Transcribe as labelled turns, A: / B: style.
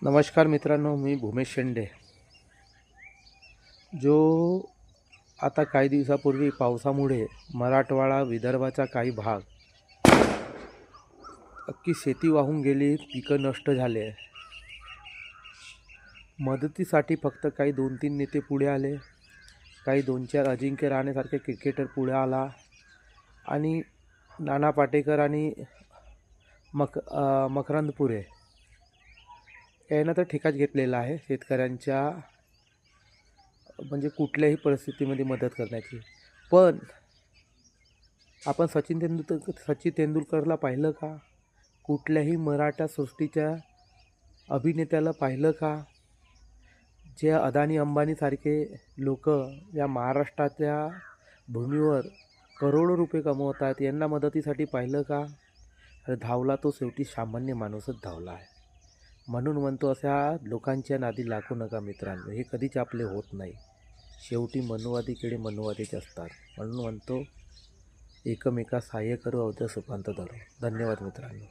A: नमस्कार मित्रांनो, मी भूमेश शेंडे. जो आता काही दिवसापूर्वी पावसामुळे मराठवाडा, विदर्भाचा काही भाग अख्खी शेती वाहून गेली, पिकं नष्ट झाले. मदतीसाठी फक्त काही 2-3 नेते पुढे आले, काही 2-4 अजिंक्य राहण्यासारखे क्रिकेटर पुढे आला आणि नाना पाटेकर आणि मकरंदपुरे यानं तर ठेकाच घेतलेला आहे शेतकऱ्यांच्या म्हणजे कुठल्याही परिस्थितीमध्ये मदत करण्याची. पण आपण सचिन तेंडुलकरला पाहिलं का? कुठल्याही मराठा सृष्टीच्या अभिनेत्याला पाहिलं का? जे अदानी अंबानीसारखे लोक या महाराष्ट्राच्या भूमीवर करोडो रुपये कमवतात, यांना मदतीसाठी पाहिलं का? अरे धावला तो शेवटी सामान्य माणूसच धावला आहे. म्हणून म्हणतो, अशा लोकांच्या नादी लागू नका मित्रांनो, हे कधीच आपले होत नाही. शेवटी मनुवादी किडे मनुवादीच असतात. म्हणून म्हणतो, एकमेका सहाय्य करू, अवघ्या सुखांत धरू. धन्यवाद मित्रांनो.